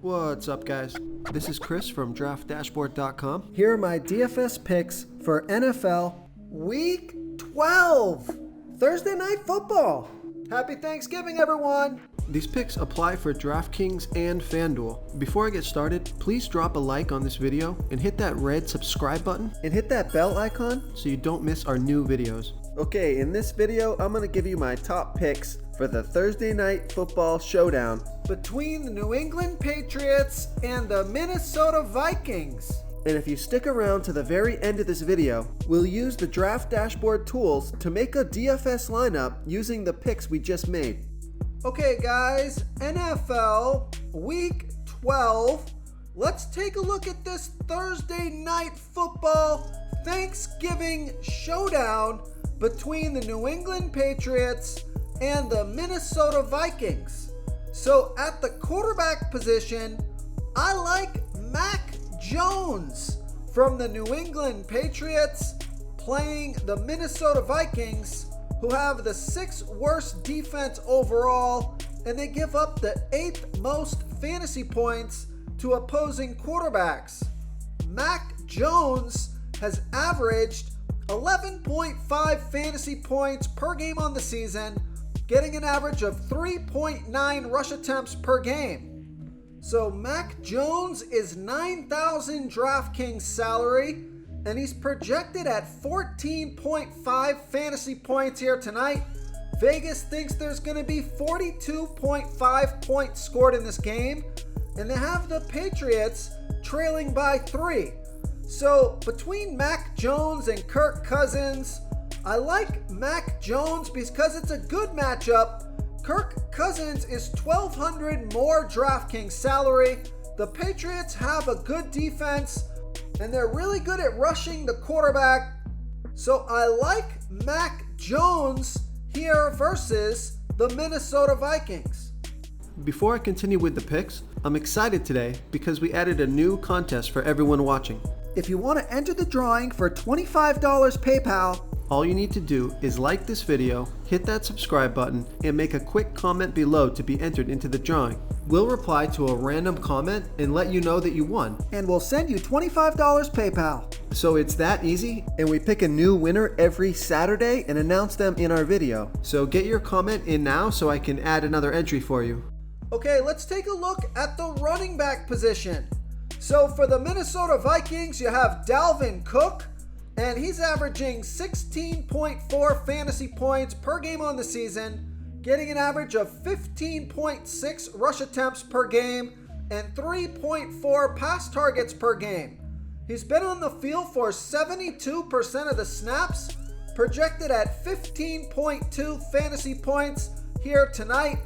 What's up, guys? This is Chris from DraftDashboard.com. Here are my DFS picks for NFL Week 12, Thursday Night Football. Happy Thanksgiving, everyone. These picks apply for DraftKings and FanDuel. Before I get started, please drop a like on this video and hit that red subscribe button And hit that bell icon so you don't miss our new videos. Okay, in this video, I'm going to give you my top picks for the Thursday Night Football Showdown between the New England Patriots and the Minnesota Vikings. And if you stick around to the very end of this video, we'll use the Draft Dashboard tools to make a DFS lineup using the picks we just made. Okay guys, NFL Week 12. Let's take a look at this Thursday Night Football Thanksgiving Showdown between the New England Patriots and the Minnesota Vikings. So at the quarterback position, I like Mac Jones from the New England Patriots playing the Minnesota Vikings, who have the 6th worst defense overall, and they give up the 8th most fantasy points to opposing quarterbacks. Mac Jones has averaged 11.5 fantasy points per game on the season, getting an average of 3.9 rush attempts per game. So Mac Jones is $9,000 DraftKings salary, and he's projected at 14.5 fantasy points here tonight. Vegas thinks there's going to be 42.5 points scored in this game, and they have the Patriots trailing by 3. So between Mac Jones and Kirk Cousins, I like Mac Jones because it's a good matchup. Kirk Cousins is $1,200 more DraftKings salary. The Patriots have a good defense, and they're really good at rushing the quarterback. So I like Mac Jones here versus the Minnesota Vikings. Before I continue with the picks, I'm excited today because we added a new contest for everyone watching. If you want to enter the drawing for $25 PayPal, all you need to do is like this video, hit that subscribe button, and make a quick comment below to be entered into the drawing. We'll reply to a random comment and let you know that you won. And we'll send you $25 PayPal. So it's that easy, and we pick a new winner every Saturday and announce them in our video. So get your comment in now so I can add another entry for you. Okay, let's take a look at the running back position. So for the Minnesota Vikings, you have Dalvin Cook, and he's averaging 16.4 fantasy points per game on the season, getting an average of 15.6 rush attempts per game and 3.4 pass targets per game. He's been on the field for 72% of the snaps, projected at 15.2 fantasy points here tonight.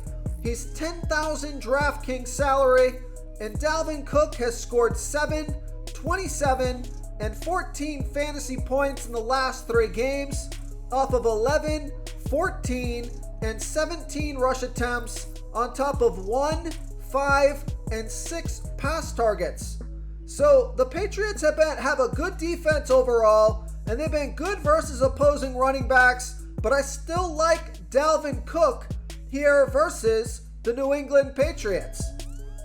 He's $10,000 DraftKings salary, and Dalvin Cook has scored 7, 27, and 14 fantasy points in the last 3 games off of 11, 14, and 17 rush attempts on top of 1, 5, and 6 pass targets. So the Patriots have a good defense overall, and they've been good versus opposing running backs, but I still like Dalvin Cook here versus the New England Patriots.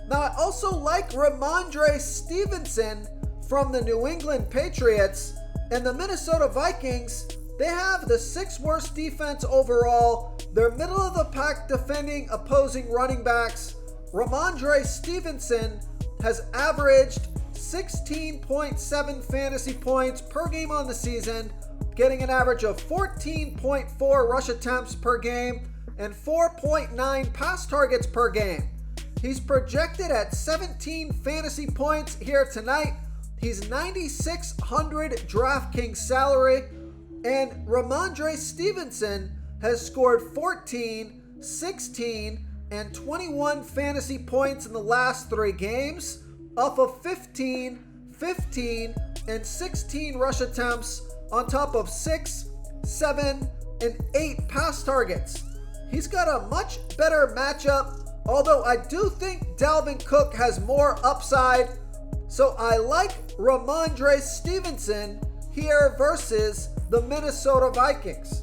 Now I also like Ramondre Stevenson from the New England Patriots, and the Minnesota Vikings. They have the 6th worst defense overall. They're middle of the pack defending opposing running backs. Ramondre Stevenson has averaged 16.7 fantasy points per game on the season, getting an average of 14.4 rush attempts per game and 4.9 pass targets per game. He's projected at 17 fantasy points here tonight. He's $9,600 DraftKings salary, and Ramondre Stevenson has scored 14, 16, and 21 fantasy points in the last 3 games off of 15, 15, and 16 rush attempts on top of 6, 7, and 8 pass targets. He's got a much better matchup, although I do think Dalvin Cook has more upside. So I like Ramondre Stevenson here versus the Minnesota Vikings.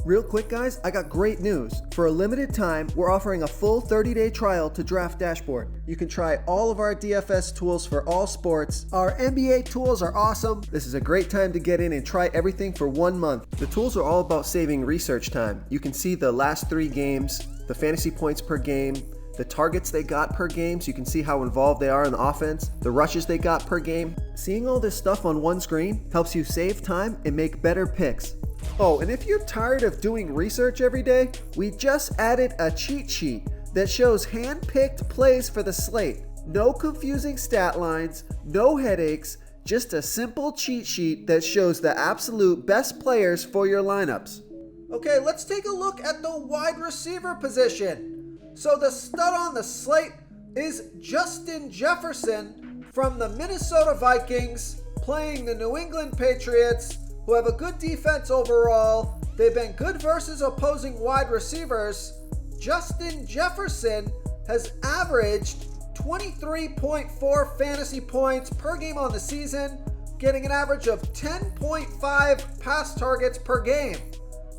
Real quick guys, I got great news. For a limited time, we're offering a full 30-day trial to Draft Dashboard. You can try all of our DFS tools for all sports. Our NBA tools are awesome. This is a great time to get in and try everything for 1 month. The tools are all about saving research time. You can see the last 3 games, the fantasy points per game, the targets they got per game, so you can see how involved they are in the offense, the rushes they got per game. Seeing all this stuff on one screen helps you save time and make better picks. Oh, and if you're tired of doing research every day, we just added a cheat sheet that shows hand-picked plays for the slate. No confusing stat lines, no headaches, just a simple cheat sheet that shows the absolute best players for your lineups. Okay, let's take a look at the wide receiver position. So the stud on the slate is Justin Jefferson from the Minnesota Vikings playing the New England Patriots, who have a good defense overall. They've been good versus opposing wide receivers. Justin Jefferson has averaged 23.4 fantasy points per game on the season, getting an average of 10.5 pass targets per game.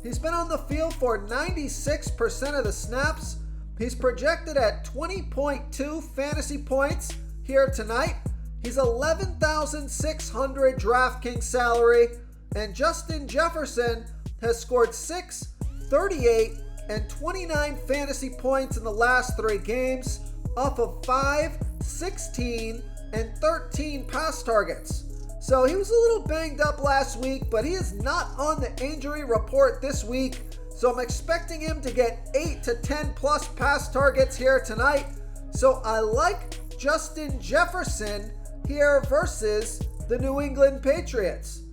He's been on the field for 96% of the snaps. He's projected at 20.2 fantasy points here tonight. He's 11,600 DraftKings salary. And Justin Jefferson has scored 6, 38, and 29 fantasy points in the last 3 games off of 5, 16, and 13 pass targets. So he was a little banged up last week, but he is not on the injury report this week. So I'm expecting him to get 8 to 10 plus pass targets here tonight. So I like Justin Jefferson here versus the New England Patriots.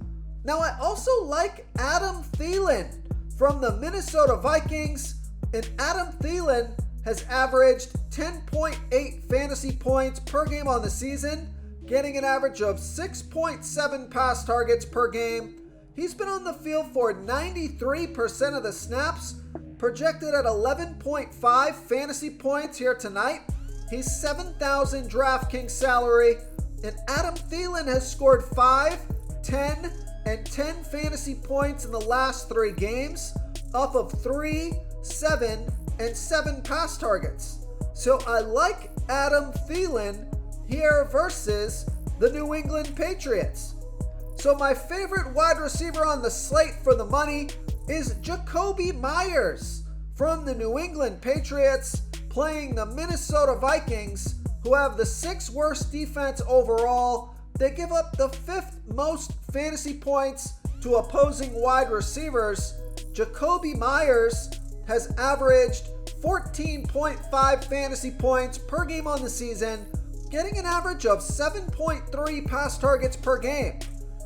Now I also like Adam Thielen from the Minnesota Vikings, and Adam Thielen has averaged 10.8 fantasy points per game on the season, getting an average of 6.7 pass targets per game. He's been on the field for 93% of the snaps, projected at 11.5 fantasy points here tonight. He's 7,000 DraftKings salary, and Adam Thielen has scored 5, 10, and 10 fantasy points in the last 3 games off of 3, 7, and 7 pass targets. So I like Adam Thielen here versus the New England Patriots. So my favorite wide receiver on the slate for the money is Jacoby Myers from the New England Patriots playing the Minnesota Vikings, who have the 6th worst defense overall. They give up the 5th most fantasy points to opposing wide receivers. Jacoby Myers has averaged 14.5 fantasy points per game on the season, getting an average of 7.3 pass targets per game.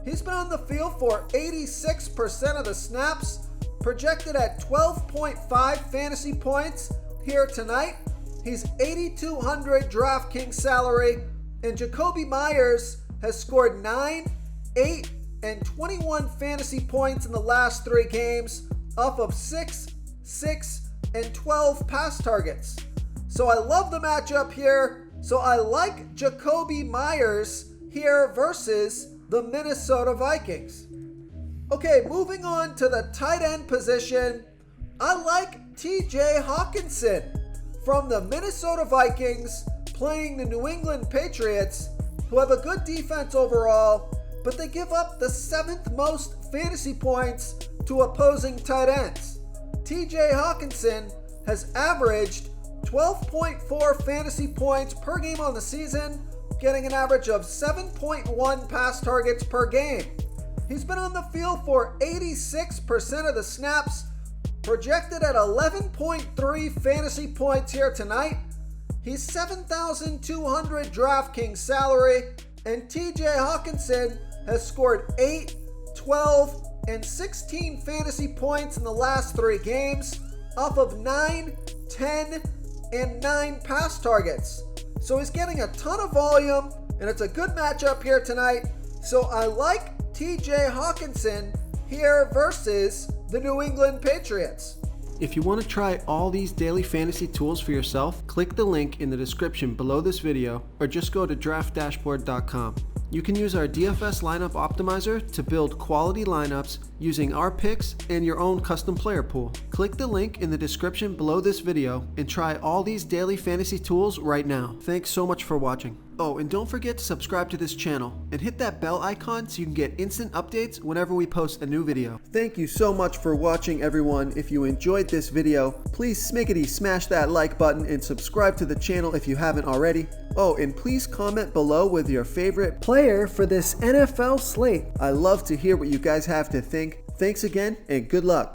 He's been on the field for 86% of the snaps, projected at 12.5 fantasy points here tonight. He's 8,200 DraftKings salary, and Jacoby Myers has scored 9, 8, and 21 fantasy points in the last 3 games off of 6, 6, and 12 pass targets. So I love the matchup here. So I like Jacoby Myers here versus the Minnesota Vikings. Okay, moving on to the tight end position. I like TJ Hawkinson from the Minnesota Vikings playing the New England Patriots, who have a good defense overall, but they give up the 7th most fantasy points to opposing tight ends. TJ Hawkinson has averaged 12.4 fantasy points per game on the season, getting an average of 7.1 pass targets per game. He's been on the field for 86% of the snaps, projected at 11.3 fantasy points here tonight. He's 7,200 DraftKings salary, and TJ Hawkinson has scored 8, 12, and 16 fantasy points in the last 3 games off of 9, 10, and 9 pass targets. So he's getting a ton of volume, and it's a good matchup here tonight. So I like TJ Hawkinson here versus the New England Patriots. If you want to try all these daily fantasy tools for yourself, click the link in the description below this video or just go to draftdashboard.com. You can use our DFS lineup optimizer to build quality lineups using our picks and your own custom player pool. Click the link in the description below this video and try all these daily fantasy tools right now. Thanks so much for watching. Oh, and don't forget to subscribe to this channel and hit that bell icon so you can get instant updates whenever we post a new video. Thank you so much for watching, everyone. If you enjoyed this video, please smickety smash that like button and subscribe to the channel if you haven't already. Oh, and please comment below with your favorite player for this NFL slate. I love to hear what you guys have to think. Thanks again, and good luck.